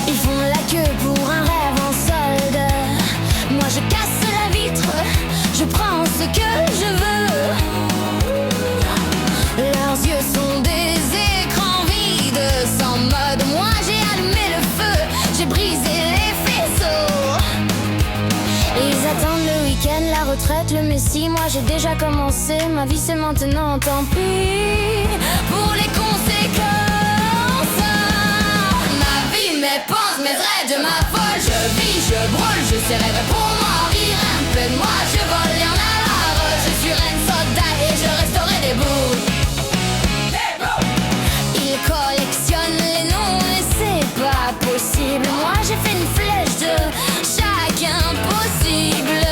Ils font la queue pour un rêve en solde. Moi je casse la vitre, je prends ce que je veux. Leurs yeux sont des écrans vides, sans mode. Moi j'ai allumé le feu, j'ai brisé les faisceaux. Ils attendent le week-end, la retraite, le messie. Moi j'ai déjà commencé, ma vie c'est maintenant, tant pis pour les conséquences. Ma vie, mes pensées, mes rêves, je m'affole. Je vis, je brûle, je sais rêver pour moi. Rire un peu de moi, je vole, y'en a marre. Je suis reine soldat et je resterai debout. Ils collectionnent les noms et c'est pas possible. Moi j'ai fait une flèche de chaque impossible.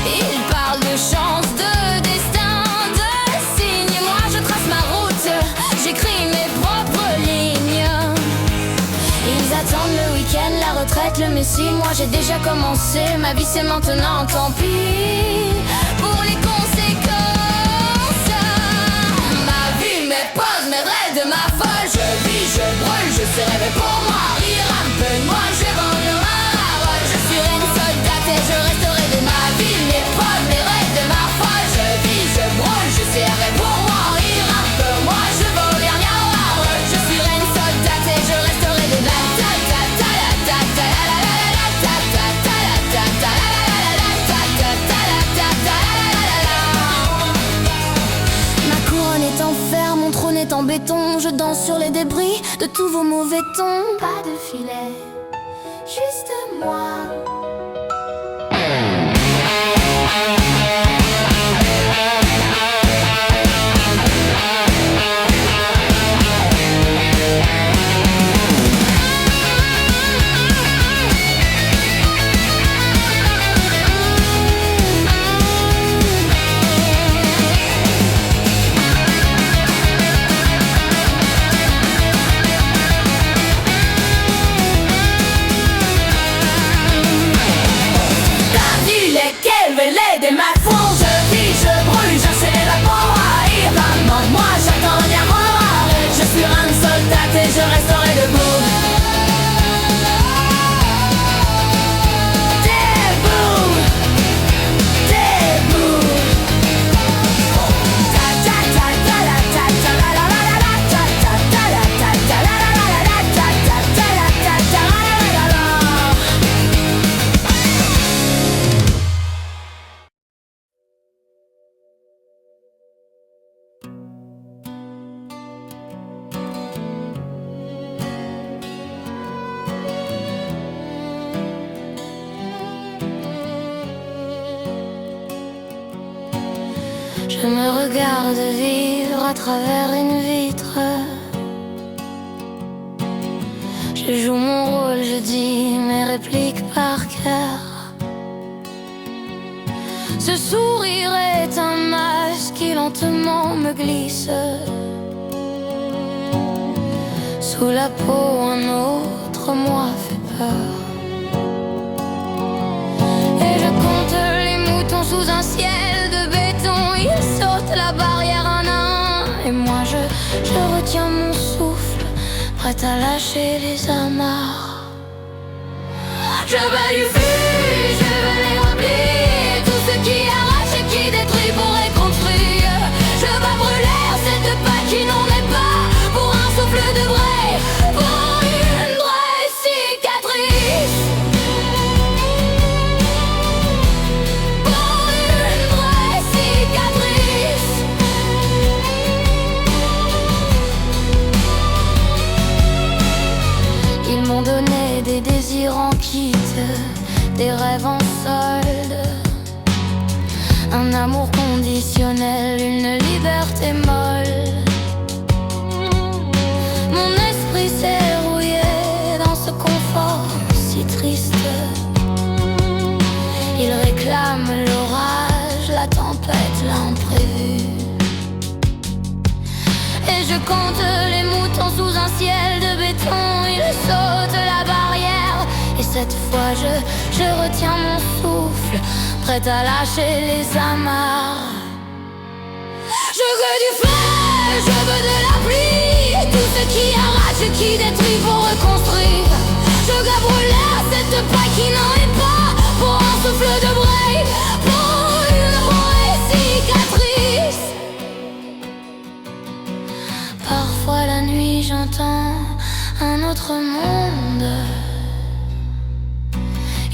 Ils parlent de chance, de destin, de signes. Moi je trace ma route, j'écris mes propres lignes. Ils attendent le week-end, la retraite, le messie. Moi j'ai déjà commencé, ma vie c'est maintenant, tant pis pour les conséquences. Ma vie, mes pauses, mes rêves de ma folle. Je vis, je brûle, je sais rêver pour moi. Rire un peu de moi, je vends le rare. Je suis reine soldate et je resterai de ma vie. Mes pauses, mes rêves de ma folle. Je vis, je brûle, je sais rêver pour moi. Rire un peu moi, je vaux rien à voir. Je suis reine soldate et je resterai de ma vie. Ma couronne est en fer, mon trône est en béton. Je danse sur les débris de tous vos mauvais tons. Pas de filet, juste moi. Des ma fond, je vis, je brûle, je sais la haïr. Maman, moi j'attends rien voir. Je suis reine soldate et je resterai debout. Debout, debout. Ta ta ta ta la ta ta la la la la ta ta ta la ta ta la la la la ta ta ta la ta ta la la la la. Je me regarde vivre à travers une vitre. Je joue mon rôle, je dis mes répliques par cœur. Ce sourire est un masque qui lentement me glisse. Sous la peau, un autre moi fait peur. Et je compte les moutons sous un ciel de béton. Ils sautent la barrière un à un. Et moi je retiens mon souffle, prête à lâcher les amarres. Je veux du feu, je veux les remplir. Tout ce qui arrache et qui détruit pour reconstruire. Je veux brûler cette pâte qui n'en est pas. Pour un souffle de vrai, pour une vraie cicatrice. Pour une vraie cicatrice. Ils m'ont donné des désirs en kit, des rêves en solde, un amour conditionnel, une liberté molle. Mon esprit s'est rouillé dans ce confort si triste. Il réclame l'orage, la tempête, l'imprévu. Et je compte les moutons sous un ciel de béton. Ils sautent la barrière. Et cette fois je retiens mon souffle, prête à lâcher les amarres. veux que du feu, je veux de la pluie, tout ce qui arrache et qui détruit pour reconstruire. Je gabre l'air, cette paille qui n'en est pas, pour un souffle de break, pour une vraie cicatrice. Parfois la nuit j'entends un autre monde.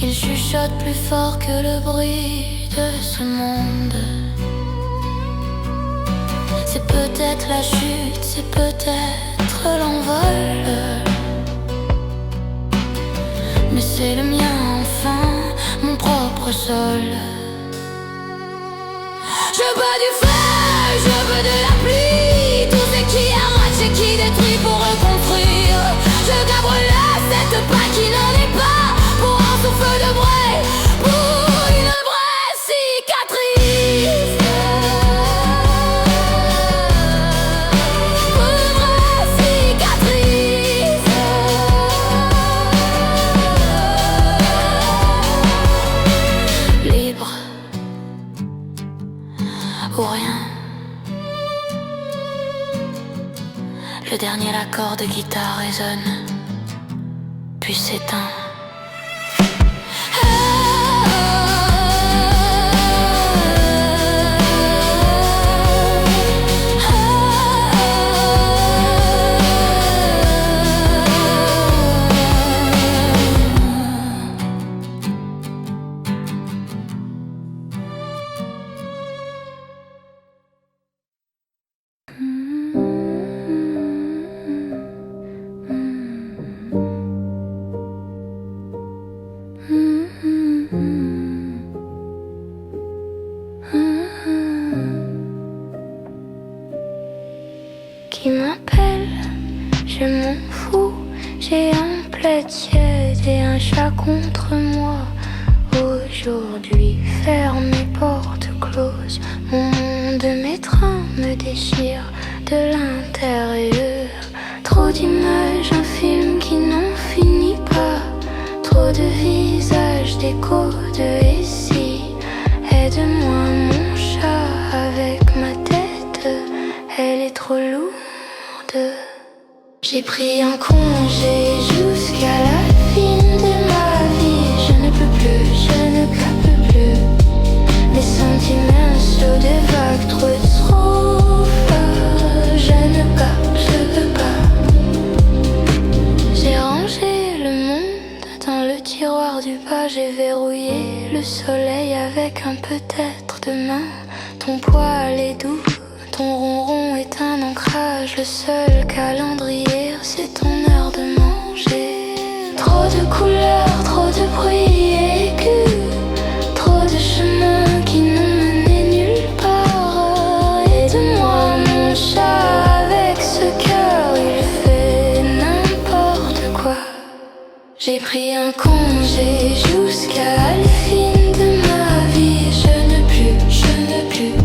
Il chuchote plus fort que le bruit de ce monde. C'est peut-être la chute, c'est peut-être l'envol, mais c'est le mien enfin, mon propre sol. Je veux du feu, je veux de la pluie, tout ce qui arrache et qui détruit pour reconstruire. Je gabre là cette paille qui n'en est pas, pour un souffle de break, pour une vraie cicatrice. Pour une vraie cicatrice. Libre ou rien. Le dernier accord de guitare résonne, puis s'éteint. Qui m'appelle, je m'en fous. J'ai un plaid tiède et un chat contre moi. Aujourd'hui, fermé, porte close. Mon monde, mes trains me déchirent de l'intérieur. Trop d'images, un film qui n'en finit pas. Trop de visages, d'échos, de et si. Aide-moi mon chat avec ma tête, elle est trop lourde. J'ai pris un congé jusqu'à la fin de ma vie. Je ne peux plus, je ne capte plus les sentiments sur des vagues trop fortes. Je ne capte, je peux pas. J'ai rangé le monde dans le tiroir du bas. J'ai verrouillé le soleil avec un peut-être demain. Ton poil est doux, ton ronron est un ancrage. Le seul calendrier, c'est ton heure de manger. Trop de couleurs, trop de bruit aigu, trop de chemins qui n'ont mené nulle part. Aide-moi mon chat avec ce cœur, il fait n'importe quoi. J'ai pris un congé jusqu'à la fin de ma vie. Je ne plus, je ne plus.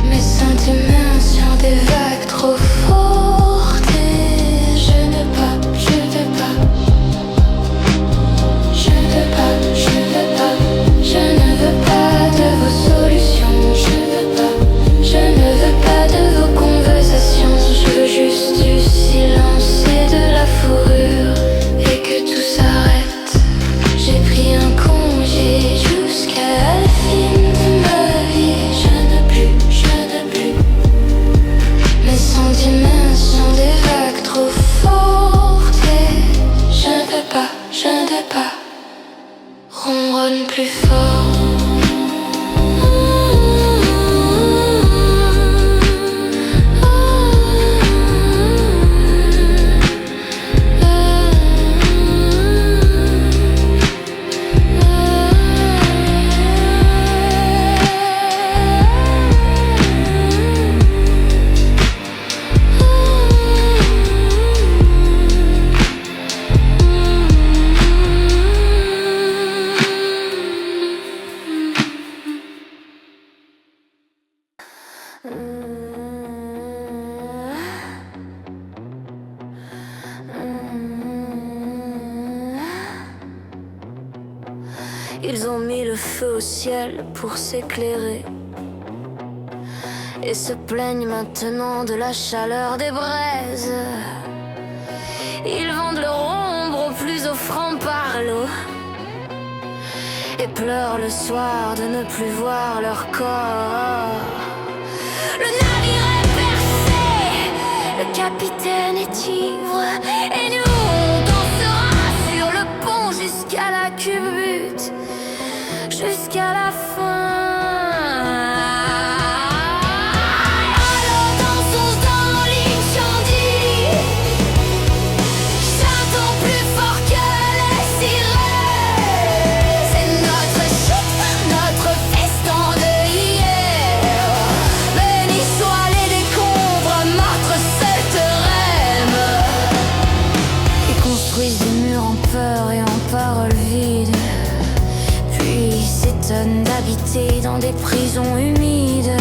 Mes sentiments sur des vagues trop fortes et je ne pas, je veux pas. Je veux pas, je veux pas. Je ne veux pas de vos solutions. Je veux pas, je ne veux pas de vos conversations. Je veux juste du silence et de la fourrure et que tout s'arrête. J'ai pris un congé jusqu'à la fin de ma vie. Je ne plus, je ne plus. Mes sentiments sont des vagues trop fortes et je ne peux pas, je ne peux pas. Ronronne plus fort. Ils ont mis le feu au ciel pour s'éclairer. et se plaignent maintenant de la chaleur des braises. Ils vendent leur ombre au plus offrant par l'eau et pleurent le soir de ne plus voir leur corps. Le navire est percé, le capitaine est ivre, et nous on dansera sur le pont jusqu'à la culbute, jusqu'à la fin. Alors dansons dans l'incendie, chantons plus fort que les sirènes. C'est notre chute, notre festin de hier. Béni soient les décombres, notre seul théorème. Ils construisent des murs en peur et en paroles vides, puis s'étonnent d'habiter dans des prisons humides.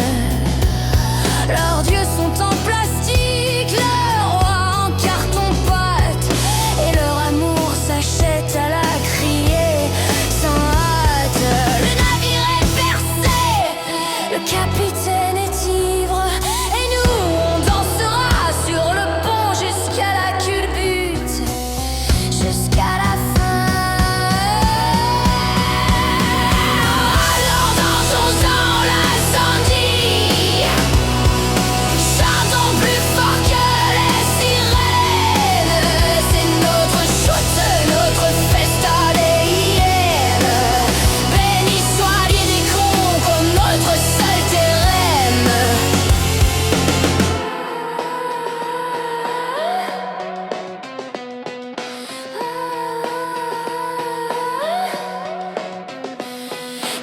Leurs dieux sont en plastique, leurs rois en carton-pâte, et leur amour s'achète à la criée sans hâte. Le navire est percé, le capitaine est ivre, et nous on dansera sur le pont jusqu'à la culbute, jusqu'à la fin. Alors dansons dans l'incendie, chantons plus fort que les sirènes. C'est notre chute, notre festa des hyènes. Béni soient les décombres, notre seul théorème.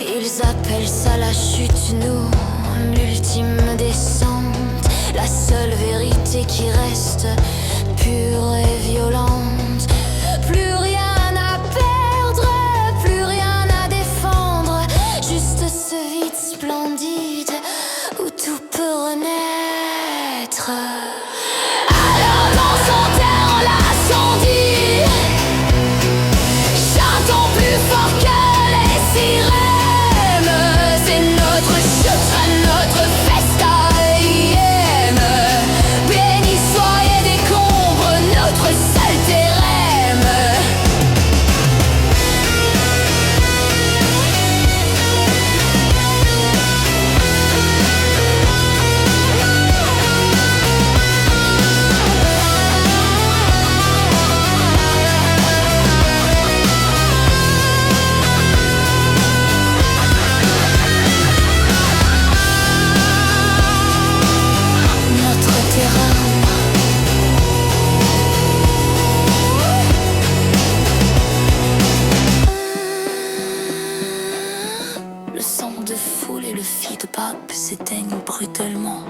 Ils appellent ça la chute, nous, l'ultime descente, la seule vérité qui reste pure et violente. Plus rien à perdre, plus rien à défendre, juste ce vide splendide où tout peut renaître. Alors dansons dans l'incendie, chantons plus fort que les sirènes. C'est notre chute, notre festa hyène. Béni soyez décombres, notre seul théorème. Notre terrain. Le sang de foule et le fil de pape s'éteignent brutalement.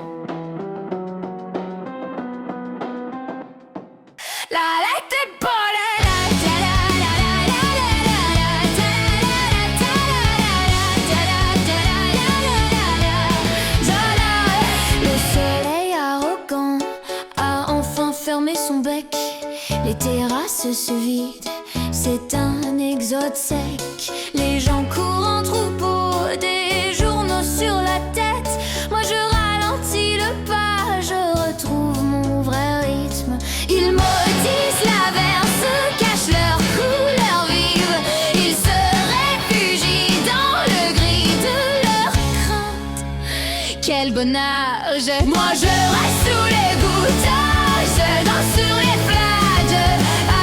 La light est Le soleil arrogant a enfin fermé son bec. Les terrasses se vident, c'est un exode sec. Les gens courent en troupeau, des journaux sur la tête. Moi je ralentis le pas, je retrouve mon vrai rythme. Ils maudissent l'averse, cachent leur couleur vive. Ils se réfugient dans le gris de leur crainte. Quel bonheur, moi je reste sous les gouttes, je danse sur les plages.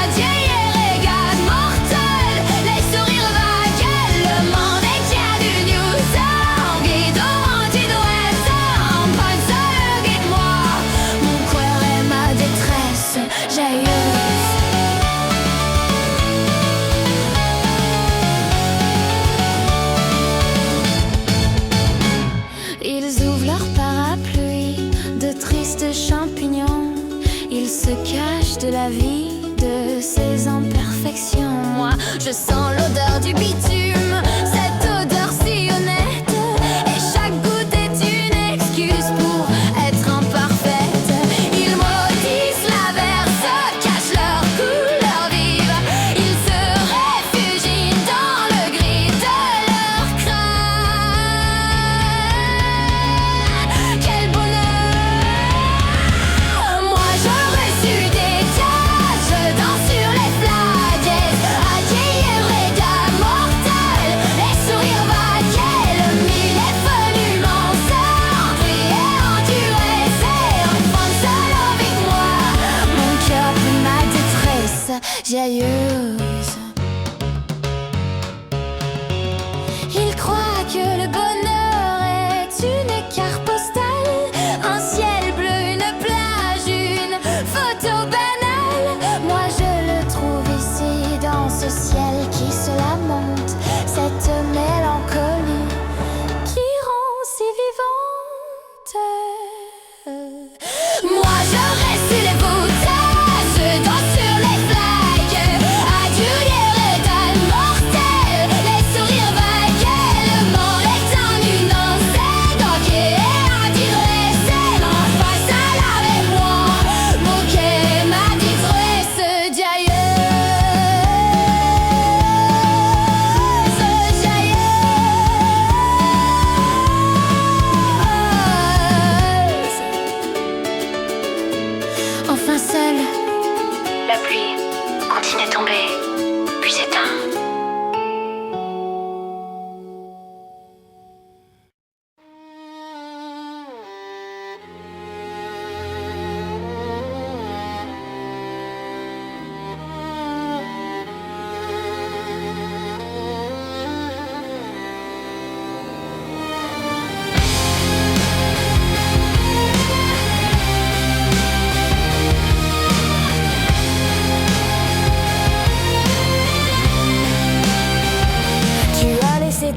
Adieu les régades mortelles, les sourires vagues, le monde est tiers du Newton. Guido anti-douette, en panza, guide-moi. Mon cœur est ma détresse jailleuse. Ils ouvrent leur parapluie de tristes champignons. Ils se cachent de la vie, de ses imperfections. Moi, je sens l'odeur du bitume, cette odeur si honnête. Et chaque goutte est une excuse pour être imparfaite. Ils maudissent l'averse, cachent leur couleur vive. Ils se réfugient dans le gris de leur crâne. Quel bonheur.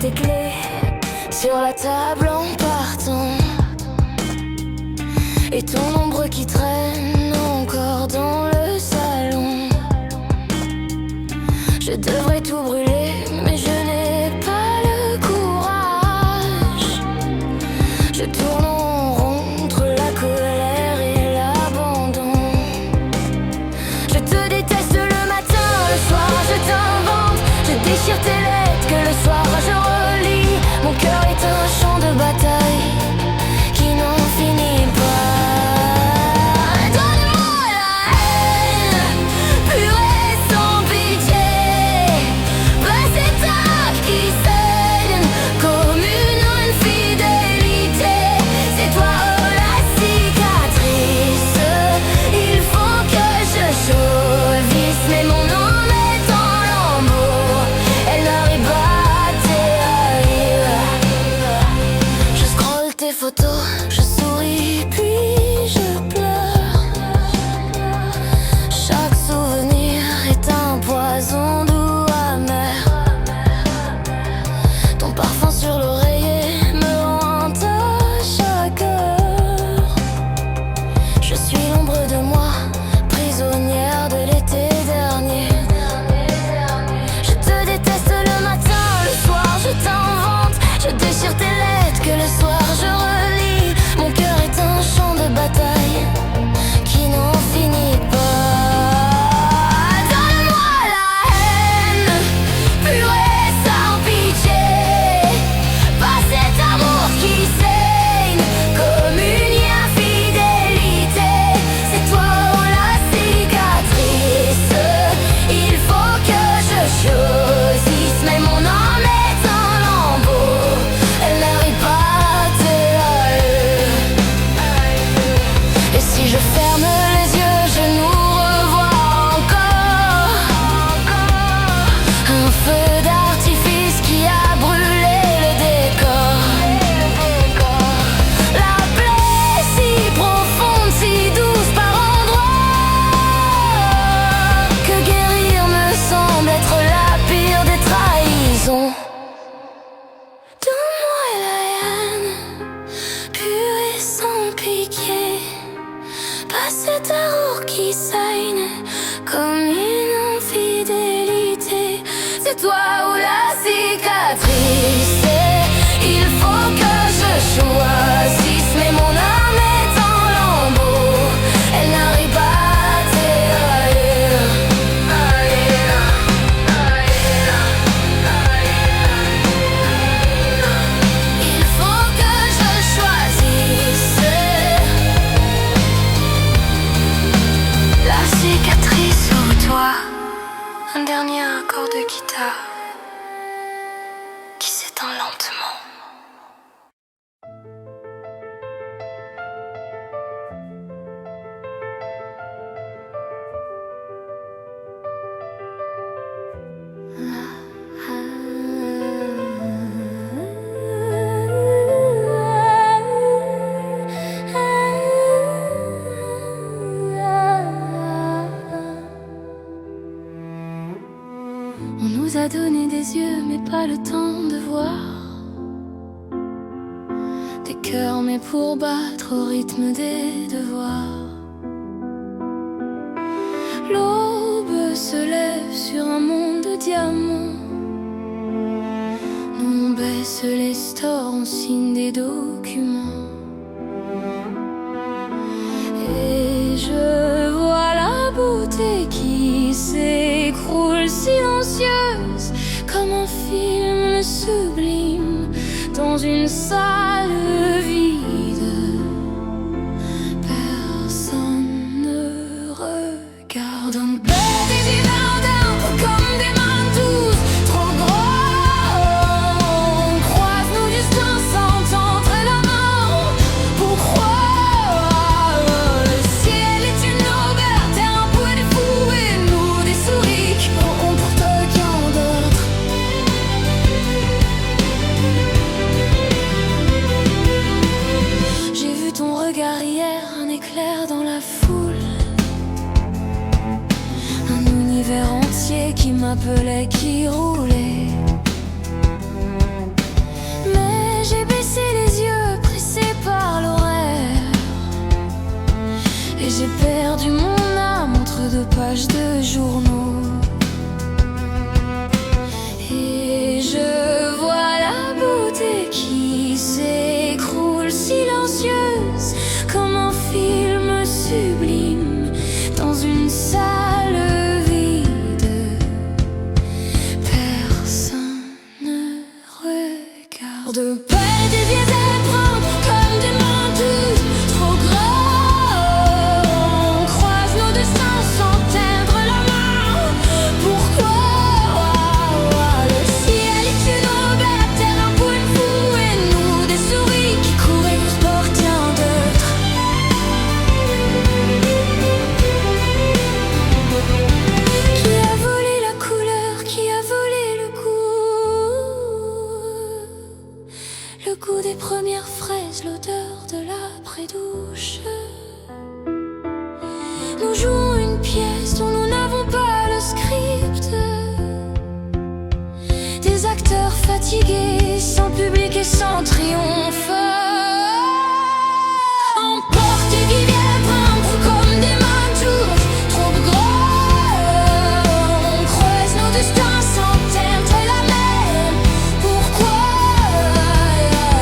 tes clés sur la table en partant, et ton ombre qui traîne encore dans le salon. Je devrais tout brûler, mais je n'ai pas le courage. Je tourne en rond entre la colère et l'abandon. Je te déteste le matin, le soir je t'invente. Je déchire tes lettres que le soir je relis. Mon cœur est un champ de bataille qui n'en finit pas. Je souris puis je pleure. Chaque souvenir est un poison doux amer. Ton parfum sur l'oreiller me hante à chaque heure. Je suis l'ombre de moi, prisonnière de l'été dernier. Je te déteste le matin, le soir je t'invente. Je déchire tes lettres que le soir je relis. Mon cœur est un champ de bataille qui n'en finit pas. Donne-moi la haine, pure et sans pitié. Pas cet amour qui saigne comme une infidélité. C'est toi ou la cicatrice. Il faut que je choisisse, mais mon âme est un lambeau. Elle n'arrive pas à t'évaluer. Et si je ferme les yeux, je nous revois encore. Un feu d'artifice qui a brûlé le décor. La plaie si profonde, si douce par endroits, que guérir me semble être la pire des trahisons. Donne-moi la haine, pure et sans piquer. Pas cet amour qui saigne comme une infidélité. C'est toi ou la cicatrice. Il faut que je choisisse, mais mon âme est en lambeaux. Elle n'arrive pas à t'évaluer. Il faut que je choisisse. La cicatrice ou toi, un dernier accord de guitare qui s'éteint lentement. On nous a donné des yeux mais pas le temps de voir, des cœurs mais pour battre au rythme des devoirs. L'aube se lève sur un monde de diamants. Nous on baisse les stores, on signe des documents. Et je vois la beauté qui s'écroule silencieuse comme un film sublime dans une salle vide. Personne ne regarde. On baisse des divers d'arbres comme des mains douces, trop gros. On croise nos destins sans tendre la main. Pourquoi? Le ciel est une auberge, terre un peu des fous et nous des souris qui courent pour quelqu'un d'autre. J'ai vu ton regard hier, un éclair dans la foule, un univers entier qui m'appelait, qui roulait. perdu mon âme entre deux pages de journaux. Et je vois la beauté qui s'écroule silencieuse comme un film sublime dans une salle vide. Personne ne regarde pas des vieux épreuves comme des mains douces, trop gros. On croise nos destins sans tendre la main. Pourquoi le ciel est une aubaine, la terre un poème fou, et nous des souris qui courent et nous portent un d'autres. Qui a volé la couleur, qui a volé le goût des premières fraises, l'odeur de l'après-douche. Nous jouons une pièce dont nous n'avons pas le script. Des acteurs fatigués, sans public et sans triomphe. Emportés qui viennent prendre comme des mantours, trop gros. On creuse nos destins sans tendre la mer. Pourquoi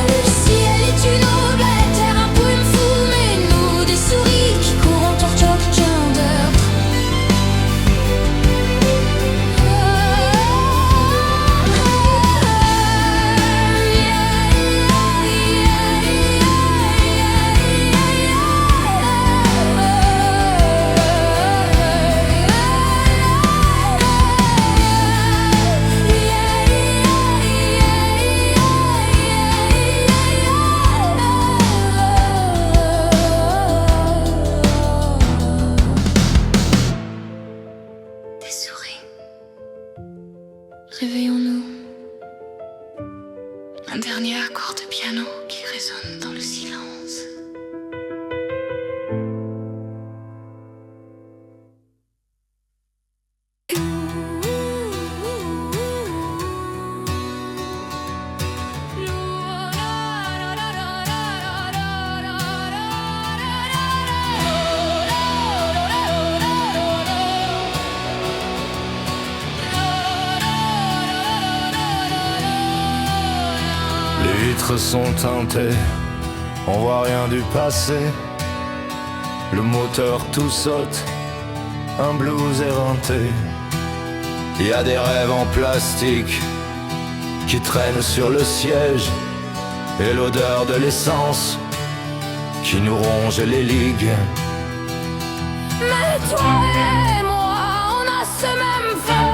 le ciel est une aubaine, la terre un poème fou, mais nous des souris qui courent en torture d'ordre. Des souris, réveillons-nous. Un dernier accord de piano qui résonne dans le silence. Les vitres sont teintées, on voit rien du passé. Le moteur tout saute, un blues éreinté. Il y a des rêves en plastique qui traînent sur le siège, et l'odeur de l'essence qui nous ronge les ligues. Mais toi et moi, on a ce même feu,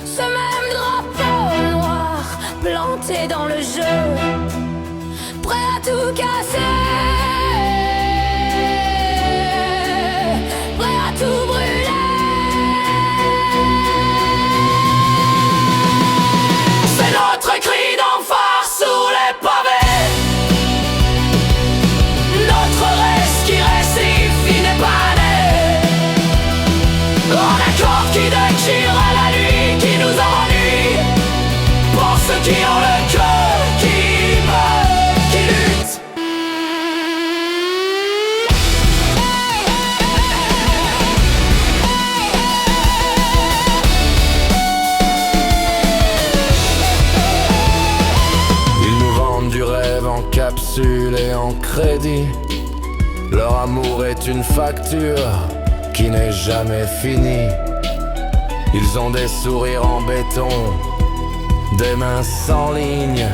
ce même drapeau noir planté dans le jeu, prêt à tout casser, prêt à tout brûler. C'est notre cri d'enfer sous les pavés, notre reste qui récifie n'est pas né. On accorde qui déchire à la nuit, qui nous ennuie. Pour ceux qui ont le cœur, qui meurent, qui luttent. Ils nous vendent du rêve en capsule et en crédit. Leur amour est une facture qui n'est jamais finie. Ils ont des sourires en béton, des mains sans ligne,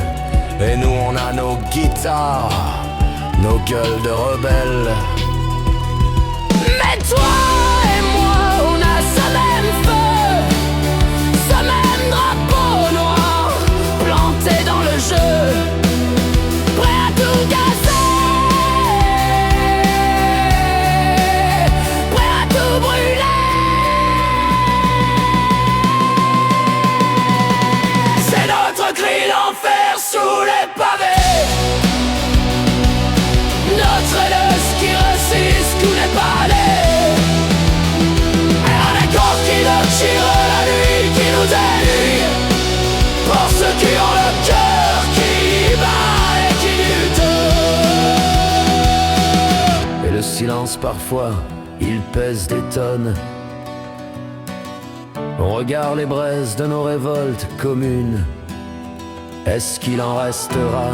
et nous on a nos guitares, nos gueules de rebelles. Mais toi et moi, on a ce même feu, ce même drapeau noir planté dans le jeu, prêt à tout casser, prêt à tout brûler. C'est notre cri d'enfer sous les pavés, notre lust qui ressuscite tous les palais. Et un accord qui déchire la nuit, qui nous ennuie. Pour ceux qui ont le cœur qui bat et qui lutte. Et le silence parfois il pèse des tonnes. On regarde les braises de nos révoltes communes. Est-ce qu'il en restera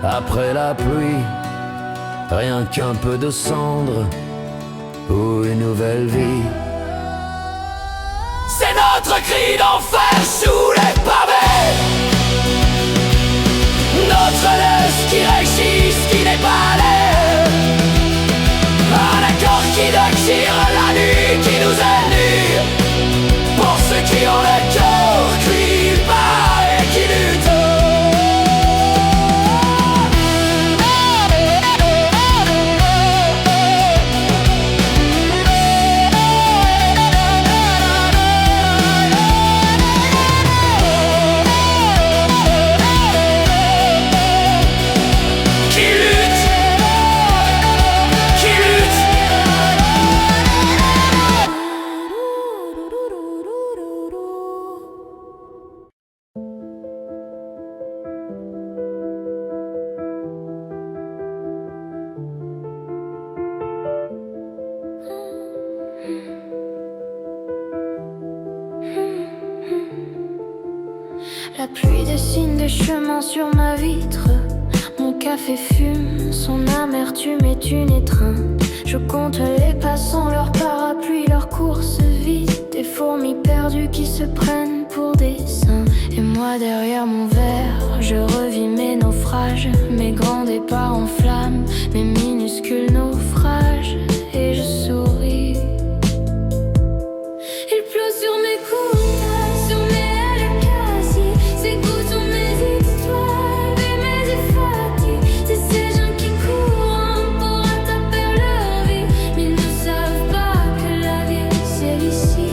après la pluie? Rien qu'un peu de cendre ou une nouvelle vie. C'est notre cri d'enfer sous les pavés, notre laisse qui résiste, qui n'est pas l'air. Un accord qui attire la nuit, qui nous ennuie. Pour ceux qui ont le cœur cuit pas et qui luttent. La pluie dessine des chemins sur ma vitre. Mon café fume, son amertume est une étreinte. Je compte les passants, leurs parapluies, leurs courses vides. Des fourmis perdues qui se prennent pour des saints. Et moi derrière mon verre, je revis mes naufrages. Mes grands départs en flammes, mes minuscules naufrages. Et je souris. Il pleut sur mes coudes, sur mes ailes cassées. Ces coups sont mes histoires et mes fatigues. C'est ces gens qui courent pour rattraper leur vie, mais ils ne savent pas que la vie c'est ici.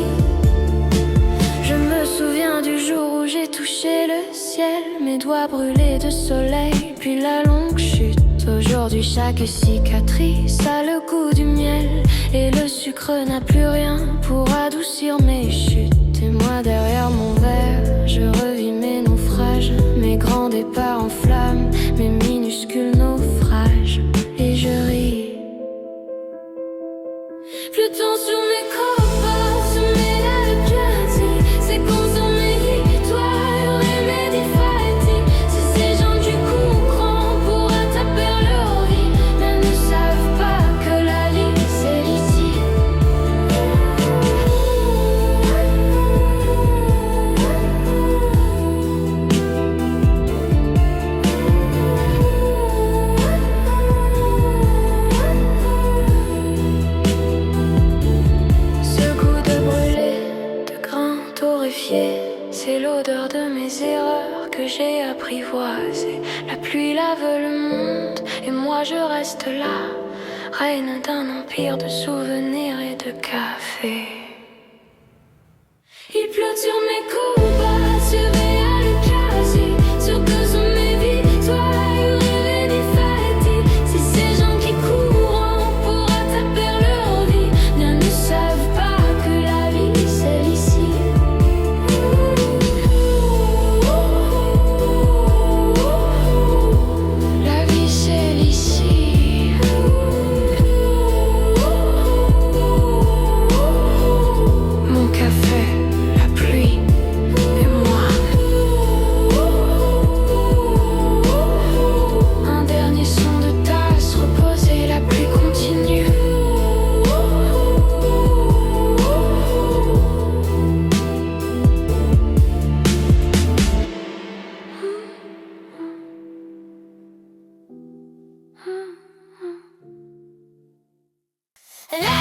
Je me souviens du jour où j'ai touché le ciel, mes doigts brûlés de soleil, puis la longue chute. Aujourd'hui chaque cicatrice a le goût du miel, et le sucre n'a plus rien pour adoucir mes chutes. Et moi derrière mon verre, je revis mes naufrages, mes grands départs en flammes, mes minuscules naufrages. Et je ris. Flottant sur mes copas, sur mes ailes cassées. C'est qu'on sont mes victoires et mes défaites. C'est ces gens du coup grand pour rattraper leur vie, mais ne savent pas que la vie c'est ici. Ce goût de brûlé, de grains torréfiés, c'est l'odeur de mes erreurs que j'ai apprivoisées. La pluie lave le monde et moi je reste là, reine d'un empire de souvenirs et de café. Il pleut sur mes coups, sur mes ailes cassées, sur que sont mes victoires et mes défaites. C'est ces gens qui courent pour rattraper leur vie, bien ne savent pas que la vie c'est ici. La vie c'est ici. Mon café, la pluie et moi. Un dernier son de tasse reposé, la pluie continue. La